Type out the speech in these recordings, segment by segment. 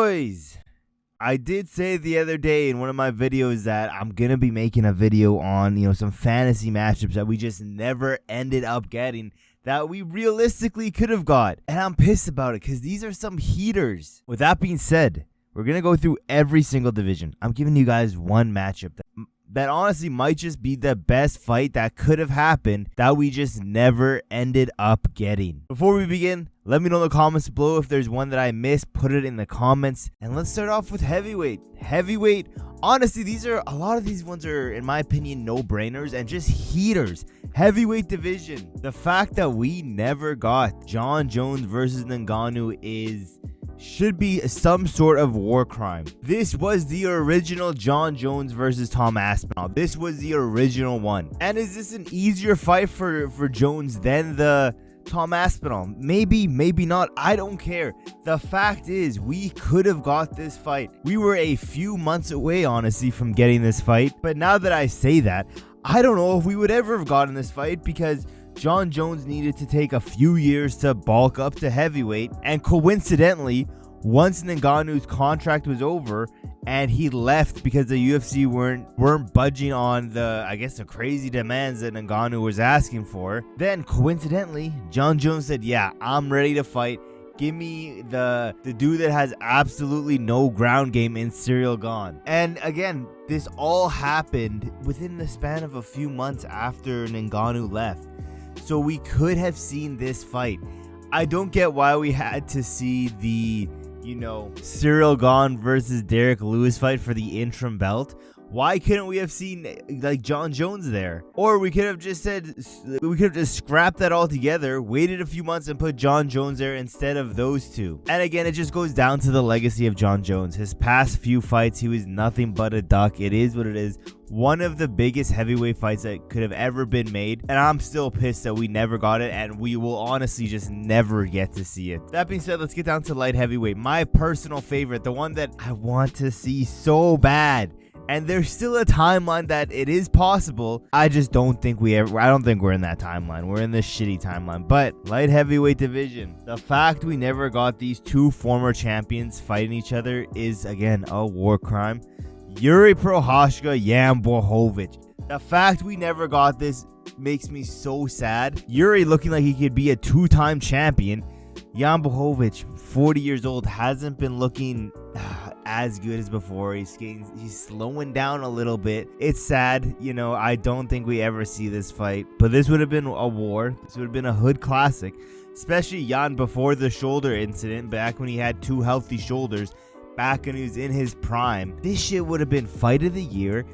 boys, I did say the other day in one of my videos that I'm going to be making a video on, some fantasy matchups that we just never ended up getting that we realistically could have got. And I'm pissed about it because these are some heaters. With that being said, we're going to go through every single division. I'm giving you guys one matchup that honestly might just be the best fight that could have happened that we just never ended up getting. Before we begin, let me know in the comments below if there's one that I missed. Put it in the comments. And let's start off with heavyweight. Heavyweight, honestly, a lot of these ones are, in my opinion, no-brainers and just heaters. Heavyweight division. The fact that we never got Jon Jones versus Ngannou should be some sort of war crime. This was the original Jon Jones versus Tom Aspinall. This was the original one. And is this an easier fight for Jones than the Tom Aspinall? Maybe, maybe not. I don't care. The fact is, we could have got this fight. We were a few months away, honestly, from getting this fight. But now that I say that, I don't know if we would ever have gotten this fight because Jon Jones needed to take a few years to bulk up to heavyweight, and coincidentally, once Ngannou's contract was over and he left because the UFC weren't budging on the crazy demands that Ngannou was asking for, then coincidentally, Jon Jones said, yeah, I'm ready to fight. Give me the dude that has absolutely no ground game in Isreal Gane. And again, this all happened within the span of a few months after Ngannou left. So we could have seen this fight. I don't get why we had to see the, Isreal Gane versus Derek Lewis fight for the interim belt. Why couldn't we have seen Jon Jones there? Or we could have just scrapped that all together, waited a few months and put Jon Jones there instead of those two. And again, it just goes down to the legacy of Jon Jones. His past few fights, he was nothing but a duck. It is what it is. One of the biggest heavyweight fights that could have ever been made. And I'm still pissed that we never got it. And we will honestly just never get to see it. That being said, let's get down to light heavyweight. My personal favorite, the one that I want to see so bad. And there's still a timeline that it is possible. I just don't think I don't think we're in that timeline. We're in this shitty timeline. But light heavyweight division, the fact we never got these two former champions fighting each other is, again, a war crime. Jiri Prochazka, Jan Blachowicz. The fact we never got this makes me so sad. Jiri looking like he could be a two-time champion. Jan Blachowicz, 40 years old, hasn't been looking as good as before. He's slowing down a little bit. It's sad, I don't think we ever see this fight, but this would have been a war. This would have been a hood classic, especially Jan before the shoulder incident, back when he had two healthy shoulders, back when he was in his prime. This shit would have been fight of the year.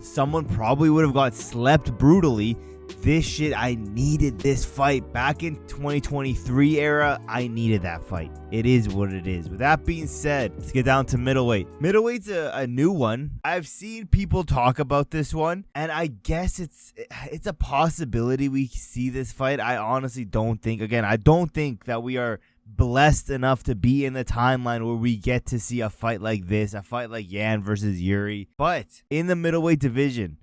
Someone probably would have got slept brutally. This shit, I needed this fight. Back in 2023 era, I needed that fight. It is what it is. With that being said, let's get down to middleweight. Middleweight's a new one. I've seen people talk about this one, and I guess it's a possibility we see this fight. I honestly don't think, I don't think that we are blessed enough to be in the timeline where we get to see a fight like this, a fight like Jan versus Jiri. But in the middleweight division,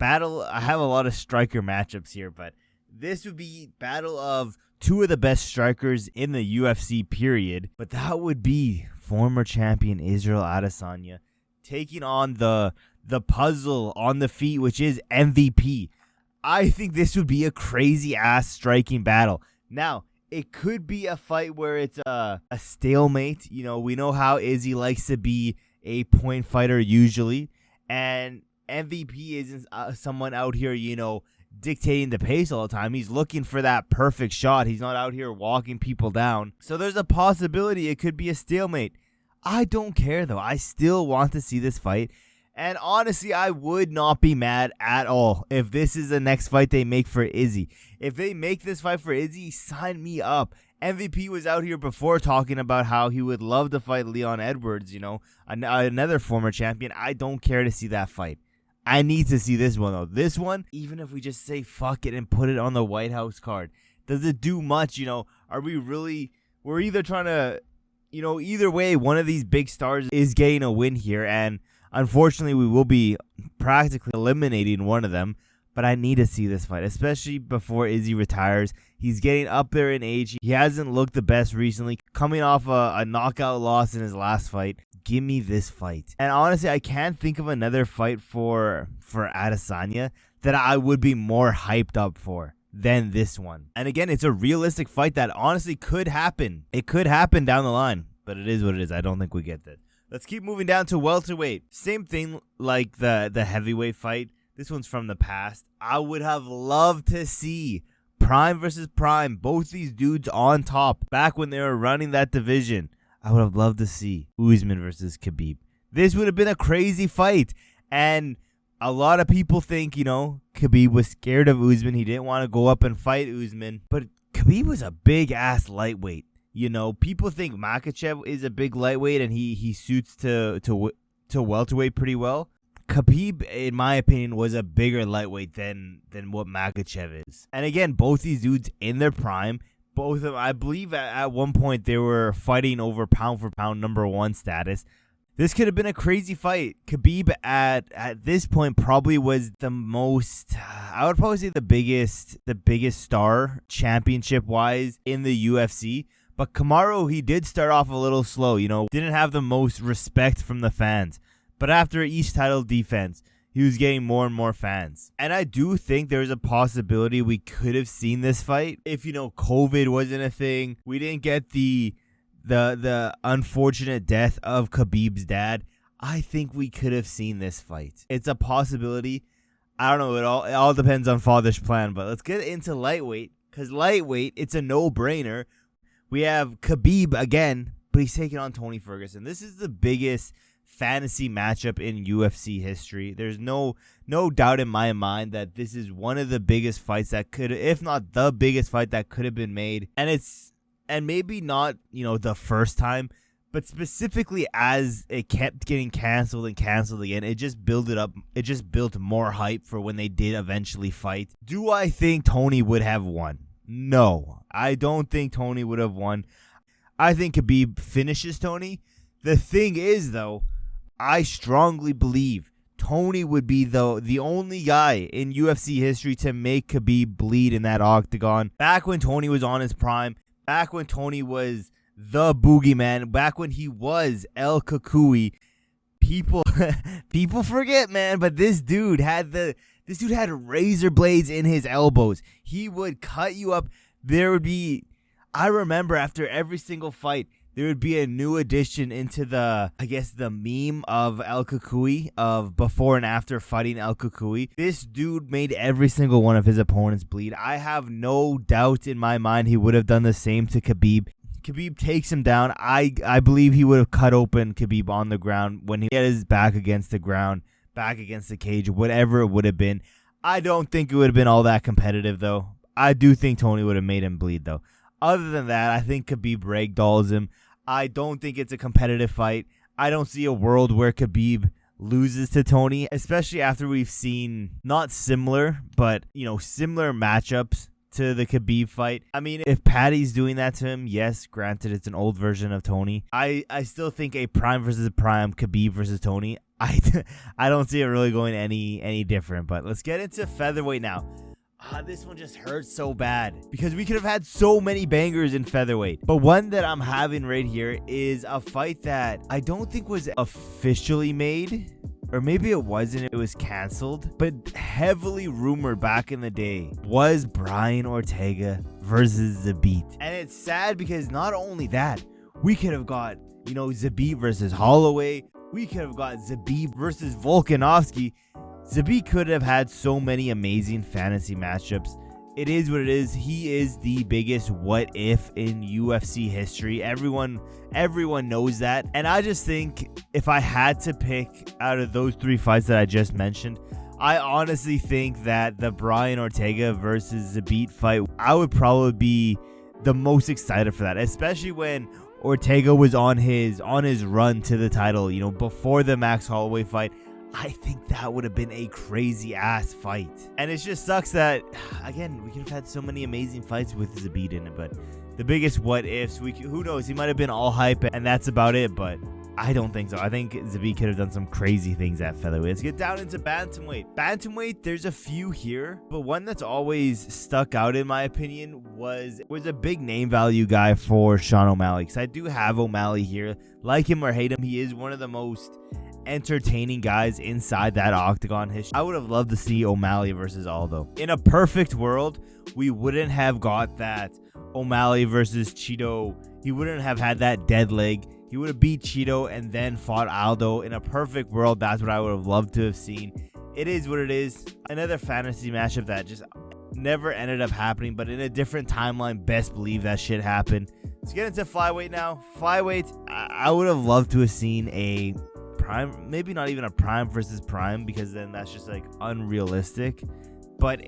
I have a lot of striker matchups here, but this would be battle of two of the best strikers in the UFC period. But that would be former champion Isreal Adesanya taking on the puzzle on the feet, which is MVP. I think this would be a crazy ass striking battle. Now, it could be a fight where it's a stalemate. We know how Izzy likes to be a point fighter usually, and MVP isn't someone out here, dictating the pace all the time. He's looking for that perfect shot. He's not out here walking people down. So there's a possibility it could be a stalemate. I don't care, though. I still want to see this fight. And honestly, I would not be mad at all if this is the next fight they make for Izzy. If they make this fight for Izzy, sign me up. MVP was out here before talking about how he would love to fight Leon Edwards, another former champion. I don't care to see that fight. I need to see this one, though. This one, even if we just say fuck it and put it on the White House card, does it do much? Are we really, we're either trying to, either way, one of these big stars is getting a win here. And unfortunately, we will be practically eliminating one of them. but I need to see this fight, especially before Izzy retires. He's getting up there in age. He hasn't looked the best recently, coming off a knockout loss in his last fight. Give me this fight. And honestly, I can't think of another fight for Adesanya that I would be more hyped up for than this one. And again, it's a realistic fight that honestly could happen. It could happen down the line, but it is what it is. I don't think we get that. Let's keep moving down to welterweight. Same thing like the heavyweight fight. This one's from the past. I would have loved to see Prime versus Prime. Both these dudes on top back when they were running that division. I would have loved to see Usman versus Khabib. This would have been a crazy fight. And a lot of people think, Khabib was scared of Usman. He didn't want to go up and fight Usman. But Khabib was a big-ass lightweight. People think Makhachev is a big lightweight and he suits to welterweight pretty well. Khabib, in my opinion, was a bigger lightweight than what Makhachev is. And again, both these dudes in their prime. Both of them, I believe at one point they were fighting over pound for pound number one status. This could have been a crazy fight. Khabib at this point probably was the most, I would probably say the biggest star championship wise in the UFC. But Kamaru, he did start off a little slow, didn't have the most respect from the fans. But after each title defense, he was getting more and more fans. And I do think there's a possibility we could have seen this fight if, COVID wasn't a thing. We didn't get the unfortunate death of Khabib's dad. I think we could have seen this fight. It's a possibility. I don't know. It all depends on Father's plan. But let's get into lightweight. Because lightweight, it's a no-brainer. We have Khabib again, but he's taking on Tony Ferguson. This is the biggest fantasy matchup in UFC history. There's no doubt in my mind that this is one of the biggest fights that could, if not the biggest fight that could have been made. And maybe not, the first time, but specifically as it kept getting canceled and canceled again, it just built it up. It just built more hype for when they did eventually fight. Do I think Tony would have won? No, I don't think Tony would have won. I think Khabib finishes Tony. The thing is, though, I strongly believe Tony would be the only guy in UFC history to make Khabib bleed in that octagon. Back when Tony was on his prime, back when Tony was the boogeyman, back when he was El Kakui, people forget, man, but this dude had razor blades in his elbows. He would cut you up. I remember after every single fight, there would be a new addition into the meme of El Kakui, of before and after fighting El Kakui. This dude made every single one of his opponents bleed. I have no doubt in my mind he would have done the same to Khabib. Khabib takes him down. I believe he would have cut open Khabib on the ground when he had his back against the ground, back against the cage, whatever it would have been. I don't think it would have been all that competitive, though. I do think Tony would have made him bleed, though. Other than that, I think Khabib ragdolls him. I don't think it's a competitive fight. I don't see a world where Khabib loses to Tony, especially after we've seen not similar, but, similar matchups to the Khabib fight. I mean, if Paddy's doing that to him, yes, granted, it's an old version of Tony. I still think a prime versus prime, Khabib versus Tony, I don't see it really going any different. But let's get into featherweight now. This one just hurts so bad because we could have had so many bangers in featherweight. But one that I'm having right here is a fight that I don't think was officially made, or maybe it wasn't, it was canceled, but heavily rumored back in the day was Brian Ortega versus Zabit. And it's sad because not only that, we could have got, Zabit versus Holloway. We could have got Zabit versus Volkanovski. Zabit could have had so many amazing fantasy matchups. It is what it is. He is the biggest what if in UFC history. Everyone knows that. And I just think if I had to pick out of those three fights that I just mentioned, I honestly think that the Brian Ortega versus Zabit fight, I would probably be the most excited for that, especially when Ortega was on his run to the title, before the Max Holloway fight. I think that would have been a crazy ass fight. And it just sucks that, again, we could have had so many amazing fights with Zabit in it, but the biggest what ifs, who knows, he might have been all hype and that's about it, but I don't think so. I think Zabit could have done some crazy things at featherweight. Let's get down into bantamweight. Bantamweight, there's a few here, but one that's always stuck out in my opinion was a big name value guy for Sean O'Malley. Because I do have O'Malley here. Like him or hate him, he is one of the most entertaining guys inside that octagon history. I would have loved to see O'Malley versus Aldo. In a perfect world, we wouldn't have got that O'Malley versus Cheeto. He wouldn't have had that dead leg. He would have beat Cheeto and then fought Aldo. In a perfect world, that's what I would have loved to have seen. It is what it is. Another fantasy matchup that just never ended up happening, but in a different timeline, best believe that shit happened. Let's get into flyweight now. Flyweight, I would have loved to have seen a prime, maybe not even a prime versus prime, because then that's just like unrealistic. But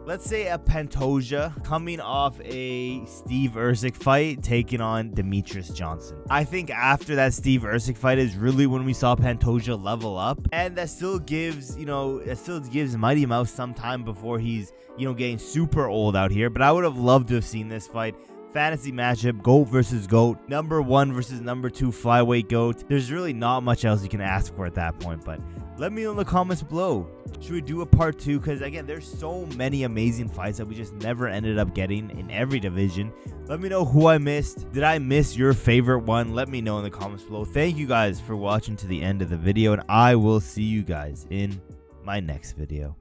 let's say a Pantoja coming off a Steve Ercik fight taking on Demetrious Johnson. I think after that Steve Ercik fight is really when we saw Pantoja level up, and that still gives Mighty Mouse some time before he's getting super old out here. But I would have loved to have seen this fight. Fantasy matchup, GOAT versus GOAT, number 1 versus number 2 flyweight GOAT. There's really not much else you can ask for at that point, but let me know in the comments below. Should we do a part 2? Because again, there's so many amazing fights that we just never ended up getting in every division. Let me know who I missed. Did I miss your favorite one? Let me know in the comments below. Thank you guys for watching to the end of the video, and I will see you guys in my next video.